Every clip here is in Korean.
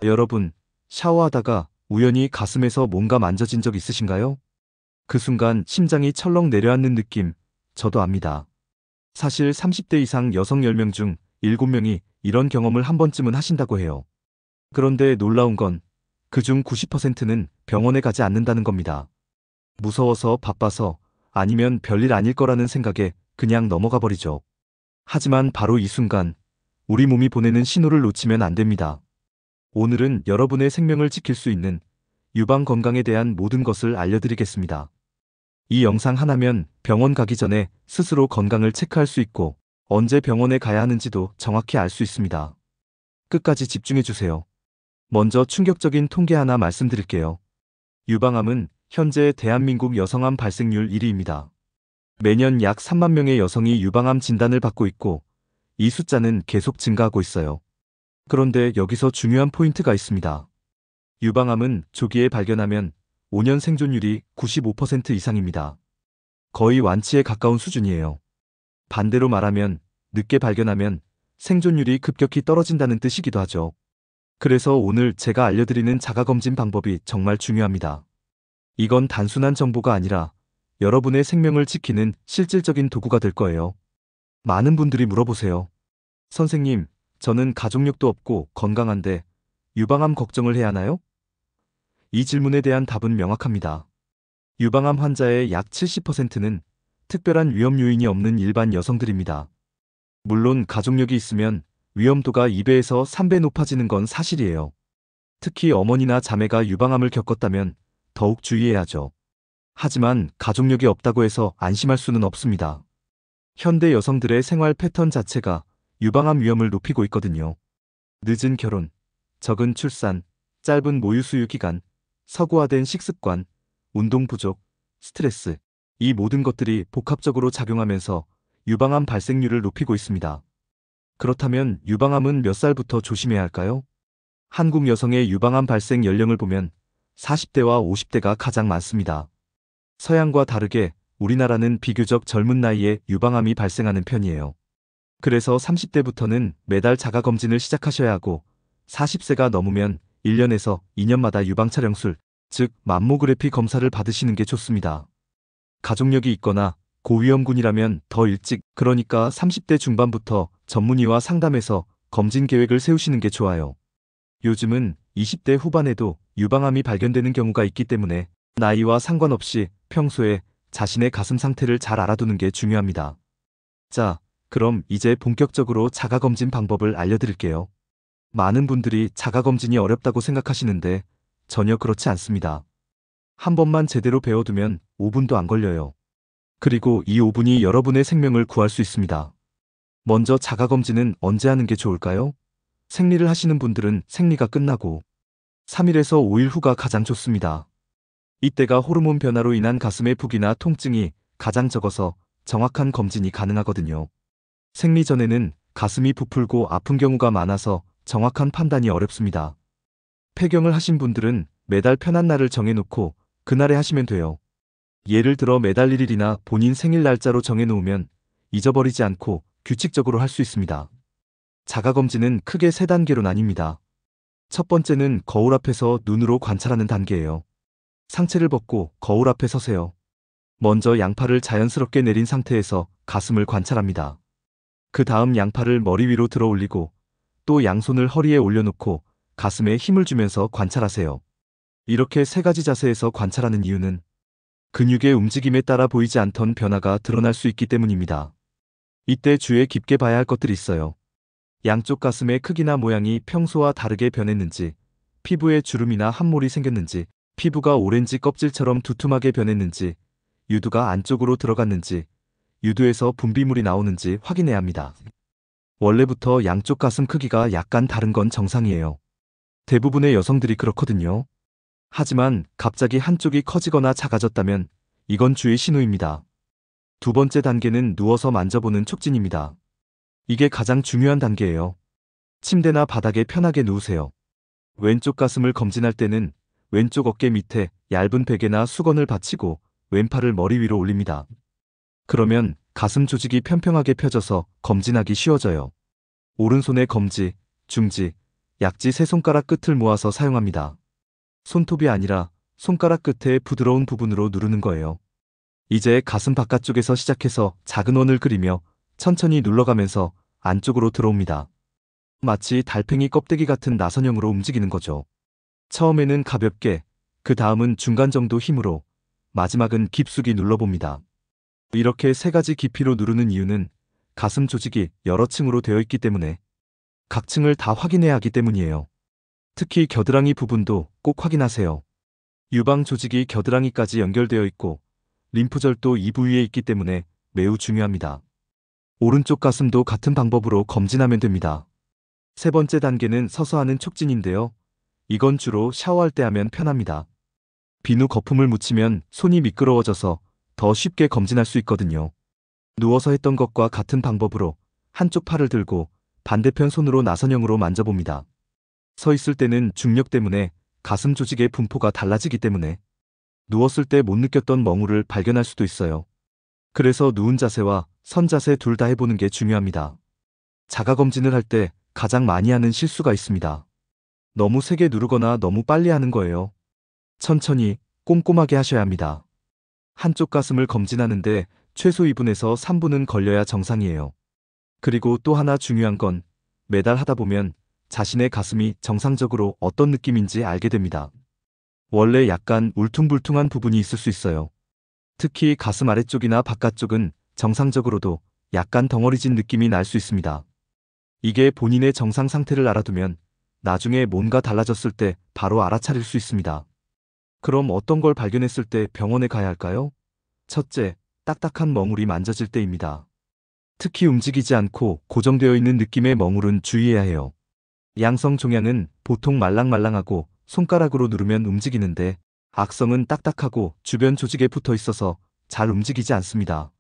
여러분, 샤워하다가 우연히 가슴에서 뭔가 만져진 적 있으신가요? 그 순간 심장이 철렁 내려앉는 느낌, 저도 압니다. 사실 30대 이상 여성 10명 중 7명이 이런 경험을 한 번쯤은 하신다고 해요. 그런데 놀라운 건 그중 90%는 병원에 가지 않는다는 겁니다. 무서워서, 바빠서, 아니면 별일 아닐 거라는 생각에 그냥 넘어가 버리죠. 하지만 바로 이 순간 우리 몸이 보내는 신호를 놓치면 안 됩니다. 오늘은 여러분의 생명을 지킬 수 있는 유방 건강에 대한 모든 것을 알려드리겠습니다. 이 영상 하나면 병원 가기 전에 스스로 건강을 체크할 수 있고 언제 병원에 가야 하는지도 정확히 알 수 있습니다. 끝까지 집중해 주세요. 먼저 충격적인 통계 하나 말씀드릴게요. 유방암은 현재 대한민국 여성암 발생률 1위입니다. 매년 약 3만 명의 여성이 유방암 진단을 받고 있고 이 숫자는 계속 증가하고 있어요. 그런데 여기서 중요한 포인트가 있습니다. 유방암은 조기에 발견하면 5년 생존율이 95% 이상입니다. 거의 완치에 가까운 수준이에요. 반대로 말하면 늦게 발견하면 생존율이 급격히 떨어진다는 뜻이기도 하죠. 그래서 오늘 제가 알려드리는 자가검진 방법이 정말 중요합니다. 이건 단순한 정보가 아니라 여러분의 생명을 지키는 실질적인 도구가 될 거예요. 많은 분들이 물어보세요. 선생님, 저는 가족력도 없고 건강한데 유방암 걱정을 해야 하나요? 이 질문에 대한 답은 명확합니다. 유방암 환자의 약 70%는 특별한 위험 요인이 없는 일반 여성들입니다. 물론 가족력이 있으면 위험도가 2배에서 3배 높아지는 건 사실이에요. 특히 어머니나 자매가 유방암을 겪었다면 더욱 주의해야죠. 하지만 가족력이 없다고 해서 안심할 수는 없습니다. 현대 여성들의 생활 패턴 자체가 유방암 위험을 높이고 있거든요. 늦은 결혼, 적은 출산, 짧은 모유 수유 기간, 서구화된 식습관, 운동 부족, 스트레스, 이 모든 것들이 복합적으로 작용하면서 유방암 발생률을 높이고 있습니다. 그렇다면 유방암은 몇 살부터 조심해야 할까요? 한국 여성의 유방암 발생 연령을 보면 40대와 50대가 가장 많습니다. 서양과 다르게 우리나라는 비교적 젊은 나이에 유방암이 발생하는 편이에요. 그래서 30대부터는 매달 자가검진을 시작하셔야 하고 40세가 넘으면 1년에서 2년마다 유방촬영술, 즉 맘모그래피 검사를 받으시는 게 좋습니다. 가족력이 있거나 고위험군이라면 더 일찍, 그러니까 30대 중반부터 전문의와 상담해서 검진 계획을 세우시는 게 좋아요. 요즘은 20대 후반에도 유방암이 발견되는 경우가 있기 때문에 나이와 상관없이 평소에 자신의 가슴 상태를 잘 알아두는 게 중요합니다. 자, 그럼 이제 본격적으로 자가검진 방법을 알려드릴게요. 많은 분들이 자가검진이 어렵다고 생각하시는데 전혀 그렇지 않습니다. 한 번만 제대로 배워두면 5분도 안 걸려요. 그리고 이 5분이 여러분의 생명을 구할 수 있습니다. 먼저 자가검진은 언제 하는 게 좋을까요? 생리를 하시는 분들은 생리가 끝나고 3일에서 5일 후가 가장 좋습니다. 이때가 호르몬 변화로 인한 가슴의 부기나 통증이 가장 적어서 정확한 검진이 가능하거든요. 생리 전에는 가슴이 부풀고 아픈 경우가 많아서 정확한 판단이 어렵습니다. 폐경을 하신 분들은 매달 편한 날을 정해놓고 그날에 하시면 돼요. 예를 들어 매달 1일이나 본인 생일 날짜로 정해놓으면 잊어버리지 않고 규칙적으로 할 수 있습니다. 자가검진은 크게 3단계로 나뉩니다. 첫 번째는 거울 앞에서 눈으로 관찰하는 단계예요. 상체를 벗고 거울 앞에 서세요. 먼저 양팔을 자연스럽게 내린 상태에서 가슴을 관찰합니다. 그 다음 양팔을 머리 위로 들어 올리고 또 양손을 허리에 올려놓고 가슴에 힘을 주면서 관찰하세요. 이렇게 3가지 자세에서 관찰하는 이유는 근육의 움직임에 따라 보이지 않던 변화가 드러날 수 있기 때문입니다. 이때 주의 깊게 봐야 할 것들이 있어요. 양쪽 가슴의 크기나 모양이 평소와 다르게 변했는지, 피부에 주름이나 함몰이 생겼는지, 피부가 오렌지 껍질처럼 두툼하게 변했는지, 유두가 안쪽으로 들어갔는지, 유두에서 분비물이 나오는지 확인해야 합니다. 원래부터 양쪽 가슴 크기가 약간 다른 건 정상이에요. 대부분의 여성들이 그렇거든요. 하지만 갑자기 한쪽이 커지거나 작아졌다면 이건 주의 신호입니다. 두 번째 단계는 누워서 만져보는 촉진입니다. 이게 가장 중요한 단계예요. 침대나 바닥에 편하게 누우세요. 왼쪽 가슴을 검진할 때는 왼쪽 어깨 밑에 얇은 베개나 수건을 받치고 왼팔을 머리 위로 올립니다. 그러면 가슴 조직이 평평하게 펴져서 검진하기 쉬워져요. 오른손의 검지, 중지, 약지 세 손가락 끝을 모아서 사용합니다. 손톱이 아니라 손가락 끝의 부드러운 부분으로 누르는 거예요. 이제 가슴 바깥쪽에서 시작해서 작은 원을 그리며 천천히 눌러가면서 안쪽으로 들어옵니다. 마치 달팽이 껍데기 같은 나선형으로 움직이는 거죠. 처음에는 가볍게, 그 다음은 중간 정도 힘으로, 마지막은 깊숙이 눌러봅니다. 이렇게 세 가지 깊이로 누르는 이유는 가슴 조직이 여러 층으로 되어 있기 때문에 각 층을 다 확인해야 하기 때문이에요. 특히 겨드랑이 부분도 꼭 확인하세요. 유방 조직이 겨드랑이까지 연결되어 있고 림프절도 이 부위에 있기 때문에 매우 중요합니다. 오른쪽 가슴도 같은 방법으로 검진하면 됩니다. 세 번째 단계는 서서 하는 촉진인데요. 이건 주로 샤워할 때 하면 편합니다. 비누 거품을 묻히면 손이 미끄러워져서 더 쉽게 검진할 수 있거든요. 누워서 했던 것과 같은 방법으로 한쪽 팔을 들고 반대편 손으로 나선형으로 만져봅니다. 서 있을 때는 중력 때문에 가슴 조직의 분포가 달라지기 때문에 누웠을 때 못 느꼈던 멍울을 발견할 수도 있어요. 그래서 누운 자세와 선 자세 둘 다 해보는 게 중요합니다. 자가검진을 할 때 가장 많이 하는 실수가 있습니다. 너무 세게 누르거나 너무 빨리 하는 거예요. 천천히 꼼꼼하게 하셔야 합니다. 한쪽 가슴을 검진하는데 최소 2분에서 3분은 걸려야 정상이에요. 그리고 또 하나 중요한 건 매달 하다 보면 자신의 가슴이 정상적으로 어떤 느낌인지 알게 됩니다. 원래 약간 울퉁불퉁한 부분이 있을 수 있어요. 특히 가슴 아래쪽이나 바깥쪽은 정상적으로도 약간 덩어리진 느낌이 날 수 있습니다. 이게 본인의 정상 상태를 알아두면 나중에 뭔가 달라졌을 때 바로 알아차릴 수 있습니다. 그럼 어떤 걸 발견했을 때 병원에 가야 할까요? 첫째, 딱딱한 멍울이 만져질 때입니다. 특히 움직이지 않고 고정되어 있는 느낌의 멍울은 주의해야 해요. 양성 종양은 보통 말랑말랑하고 손가락으로 누르면 움직이는데 악성은 딱딱하고 주변 조직에 붙어 있어서 잘 움직이지 않습니다.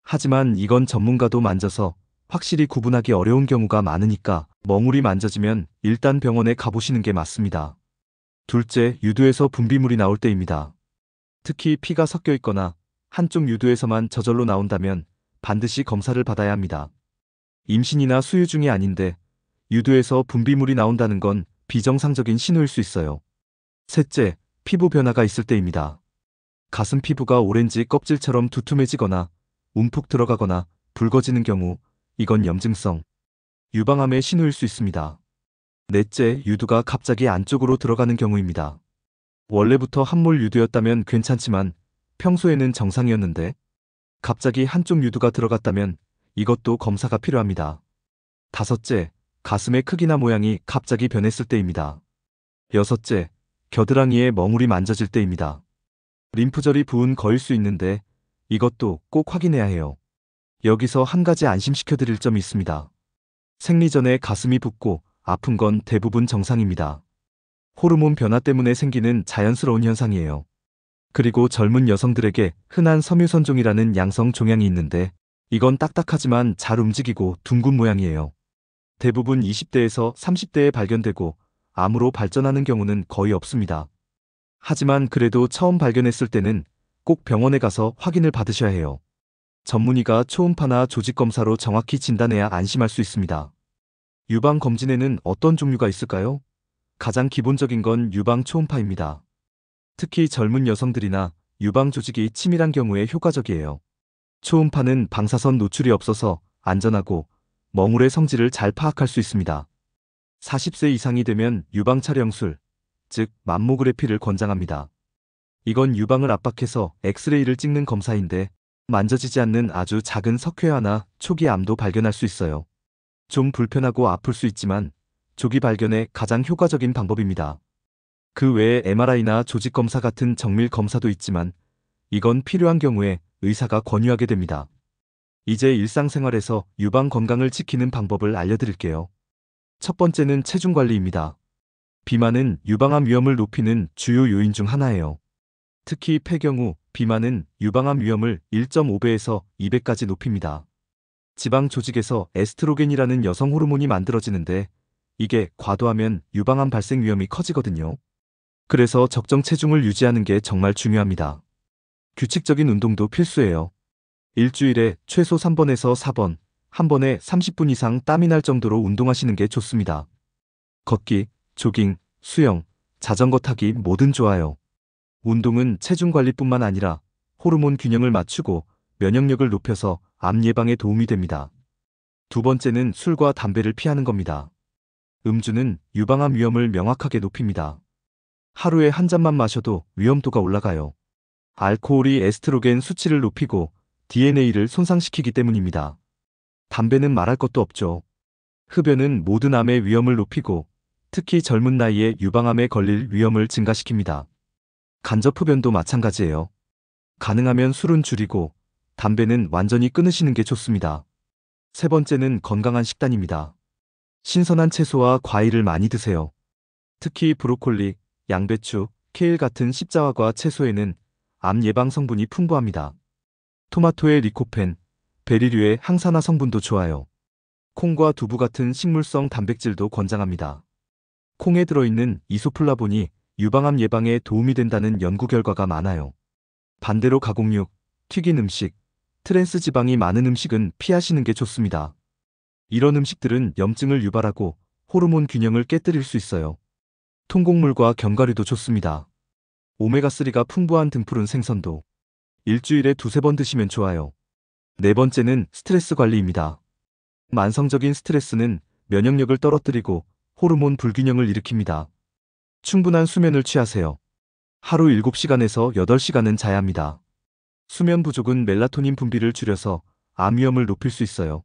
하지만 이건 전문가도 만져서 확실히 구분하기 어려운 경우가 많으니까 멍울이 만져지면 일단 병원에 가보시는 게 맞습니다. 둘째, 유두에서 분비물이 나올 때입니다. 특히 피가 섞여 있거나 한쪽 유두에서만 저절로 나온다면 반드시 검사를 받아야 합니다. 임신이나 수유 중이 아닌데 유두에서 분비물이 나온다는 건 비정상적인 신호일 수 있어요. 셋째, 피부 변화가 있을 때입니다. 가슴 피부가 오렌지 껍질처럼 두툼해지거나 움푹 들어가거나 붉어지는 경우 이건 염증성, 유방암의 신호일 수 있습니다. 넷째, 유두가 갑자기 안쪽으로 들어가는 경우입니다. 원래부터 함몰 유두였다면 괜찮지만 평소에는 정상이었는데 갑자기 한쪽 유두가 들어갔다면 이것도 검사가 필요합니다. 다섯째, 가슴의 크기나 모양이 갑자기 변했을 때입니다. 여섯째, 겨드랑이에 멍울이 만져질 때입니다. 림프절이 부은 거일 수 있는데 이것도 꼭 확인해야 해요. 여기서 한 가지 안심시켜 드릴 점이 있습니다. 생리 전에 가슴이 붓고 아픈 건 대부분 정상입니다. 호르몬 변화 때문에 생기는 자연스러운 현상이에요. 그리고 젊은 여성들에게 흔한 섬유선종이라는 양성 종양이 있는데 이건 딱딱하지만 잘 움직이고 둥근 모양이에요. 대부분 20대에서 30대에 발견되고 암으로 발전하는 경우는 거의 없습니다. 하지만 그래도 처음 발견했을 때는 꼭 병원에 가서 확인을 받으셔야 해요. 전문의가 초음파나 조직검사로 정확히 진단해야 안심할 수 있습니다. 유방검진에는 어떤 종류가 있을까요? 가장 기본적인 건 유방 초음파입니다. 특히 젊은 여성들이나 유방 조직이 치밀한 경우에 효과적이에요. 초음파는 방사선 노출이 없어서 안전하고 멍울의 성질을 잘 파악할 수 있습니다. 40세 이상이 되면 유방 촬영술, 즉 맘모그래피를 권장합니다. 이건 유방을 압박해서 엑스레이를 찍는 검사인데 만져지지 않는 아주 작은 석회화나 초기 암도 발견할 수 있어요. 좀 불편하고 아플 수 있지만 조기 발견에 가장 효과적인 방법입니다. 그 외에 MRI나 조직검사 같은 정밀 검사도 있지만 이건 필요한 경우에 의사가 권유하게 됩니다. 이제 일상생활에서 유방 건강을 지키는 방법을 알려드릴게요. 첫 번째는 체중 관리입니다. 비만은 유방암 위험을 높이는 주요 요인 중 하나예요. 특히 폐경후, 비만은 유방암 위험을 1.5배에서 2배까지 높입니다. 지방 조직에서 에스트로겐이라는 여성 호르몬이 만들어지는데 이게 과도하면 유방암 발생 위험이 커지거든요. 그래서 적정 체중을 유지하는 게 정말 중요합니다. 규칙적인 운동도 필수예요. 일주일에 최소 3번에서 4번, 한 번에 30분 이상 땀이 날 정도로 운동하시는 게 좋습니다. 걷기, 조깅, 수영, 자전거 타기 뭐든 좋아요. 운동은 체중 관리뿐만 아니라 호르몬 균형을 맞추고 면역력을 높여서 암 예방에 도움이 됩니다. 두 번째는 술과 담배를 피하는 겁니다. 음주는 유방암 위험을 명확하게 높입니다. 하루에 한 잔만 마셔도 위험도가 올라가요. 알코올이 에스트로겐 수치를 높이고 DNA를 손상시키기 때문입니다. 담배는 말할 것도 없죠. 흡연은 모든 암의 위험을 높이고 특히 젊은 나이에 유방암에 걸릴 위험을 증가시킵니다. 간접 흡연도 마찬가지예요. 가능하면 술은 줄이고 담배는 완전히 끊으시는 게 좋습니다. 세 번째는 건강한 식단입니다. 신선한 채소와 과일을 많이 드세요. 특히 브로콜리, 양배추, 케일 같은 십자화과 채소에는 암 예방 성분이 풍부합니다. 토마토의 리코펜, 베리류의 항산화 성분도 좋아요. 콩과 두부 같은 식물성 단백질도 권장합니다. 콩에 들어있는 이소플라본이 유방암 예방에 도움이 된다는 연구 결과가 많아요. 반대로 가공육, 튀긴 음식, 트랜스 지방이 많은 음식은 피하시는 게 좋습니다. 이런 음식들은 염증을 유발하고 호르몬 균형을 깨뜨릴 수 있어요. 통곡물과 견과류도 좋습니다. 오메가3가 풍부한 등푸른 생선도 일주일에 두세 번 드시면 좋아요. 네 번째는 스트레스 관리입니다. 만성적인 스트레스는 면역력을 떨어뜨리고 호르몬 불균형을 일으킵니다. 충분한 수면을 취하세요. 하루 7시간에서 8시간은 자야 합니다. 수면 부족은 멜라토닌 분비를 줄여서 암 위험을 높일 수 있어요.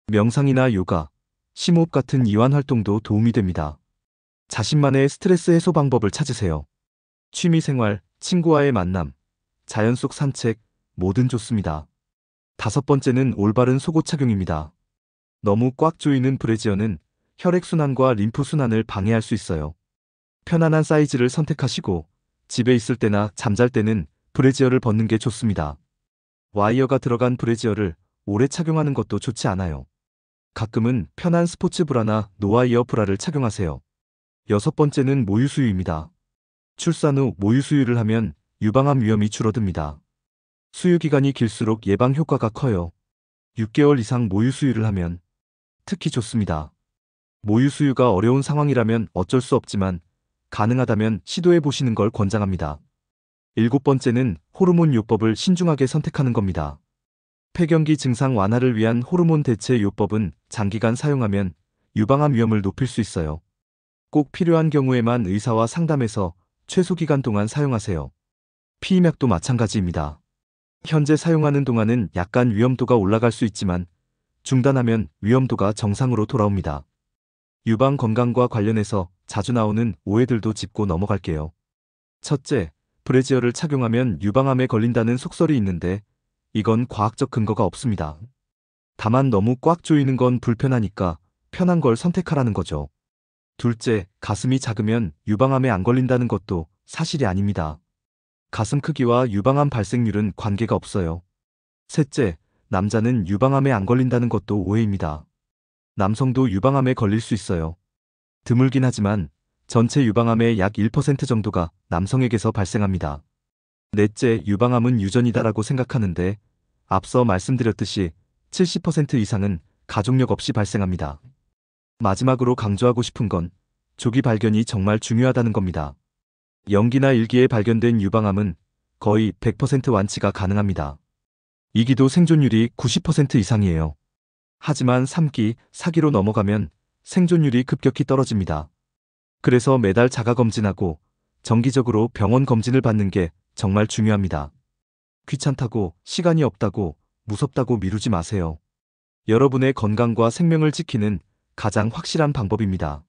명상이나 요가, 심호흡 같은 이완 활동도 도움이 됩니다. 자신만의 스트레스 해소 방법을 찾으세요. 취미생활, 친구와의 만남, 자연 속 산책, 뭐든 좋습니다. 다섯 번째는 올바른 속옷 착용입니다. 너무 꽉 조이는 브래지어는 혈액순환과 림프순환을 방해할 수 있어요. 편안한 사이즈를 선택하시고 집에 있을 때나 잠잘 때는 브래지어를 벗는 게 좋습니다. 와이어가 들어간 브래지어를 오래 착용하는 것도 좋지 않아요. 가끔은 편한 스포츠 브라나 노와이어 브라를 착용하세요. 여섯 번째는 모유수유입니다. 출산 후 모유수유를 하면 유방암 위험이 줄어듭니다. 수유기간이 길수록 예방 효과가 커요. 6개월 이상 모유수유를 하면 특히 좋습니다. 모유수유가 어려운 상황이라면 어쩔 수 없지만 가능하다면 시도해 보시는 걸 권장합니다. 일곱 번째는 호르몬 요법을 신중하게 선택하는 겁니다. 폐경기 증상 완화를 위한 호르몬 대체 요법은 장기간 사용하면 유방암 위험을 높일 수 있어요. 꼭 필요한 경우에만 의사와 상담해서 최소 기간 동안 사용하세요. 피임약도 마찬가지입니다. 현재 사용하는 동안은 약간 위험도가 올라갈 수 있지만 중단하면 위험도가 정상으로 돌아옵니다. 유방 건강과 관련해서 자주 나오는 오해들도 짚고 넘어갈게요. 첫째, 브래지어를 착용하면 유방암에 걸린다는 속설이 있는데 이건 과학적 근거가 없습니다. 다만 너무 꽉 조이는 건 불편하니까 편한 걸 선택하라는 거죠. 둘째, 가슴이 작으면 유방암에 안 걸린다는 것도 사실이 아닙니다. 가슴 크기와 유방암 발생률은 관계가 없어요. 셋째, 남자는 유방암에 안 걸린다는 것도 오해입니다. 남성도 유방암에 걸릴 수 있어요. 드물긴 하지만 전체 유방암의 약 1% 정도가 남성에게서 발생합니다. 넷째, 유방암은 유전이다라고 생각하는데 앞서 말씀드렸듯이 70% 이상은 가족력 없이 발생합니다. 마지막으로 강조하고 싶은 건 조기 발견이 정말 중요하다는 겁니다. 영기나 일기에 발견된 유방암은 거의 100% 완치가 가능합니다. 2기도 생존율이 90% 이상이에요. 하지만 3기, 4기로 넘어가면 생존율이 급격히 떨어집니다. 그래서 매달 자가검진하고 정기적으로 병원 검진을 받는 게 정말 중요합니다. 귀찮다고, 시간이 없다고, 무섭다고 미루지 마세요. 여러분의 건강과 생명을 지키는 가장 확실한 방법입니다.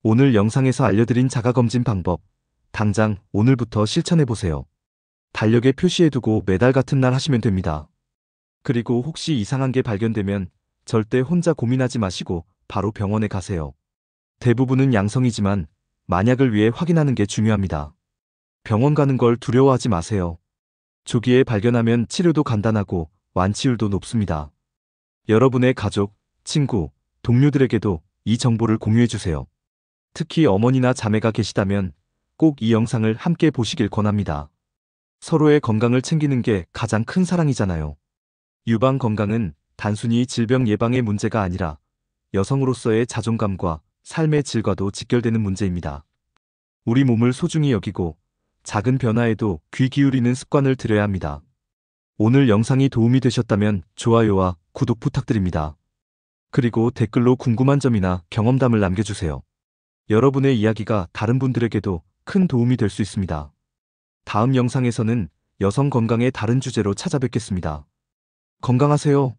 오늘 영상에서 알려드린 자가검진 방법, 당장 오늘부터 실천해보세요. 달력에 표시해두고 매달 같은 날 하시면 됩니다. 그리고 혹시 이상한 게 발견되면 절대 혼자 고민하지 마시고 바로 병원에 가세요. 대부분은 양성이지만 만약을 위해 확인하는 게 중요합니다. 병원 가는 걸 두려워하지 마세요. 조기에 발견하면 치료도 간단하고 완치율도 높습니다. 여러분의 가족, 친구, 동료들에게도 이 정보를 공유해주세요. 특히 어머니나 자매가 계시다면 꼭 이 영상을 함께 보시길 권합니다. 서로의 건강을 챙기는 게 가장 큰 사랑이잖아요. 유방 건강은 단순히 질병 예방의 문제가 아니라 여성으로서의 자존감과 삶의 질과도 직결되는 문제입니다. 우리 몸을 소중히 여기고 작은 변화에도 귀 기울이는 습관을 들여야 합니다. 오늘 영상이 도움이 되셨다면 좋아요와 구독 부탁드립니다. 그리고 댓글로 궁금한 점이나 경험담을 남겨주세요. 여러분의 이야기가 다른 분들에게도 큰 도움이 될 수 있습니다. 다음 영상에서는 여성 건강의 다른 주제로 찾아뵙겠습니다. 건강하세요.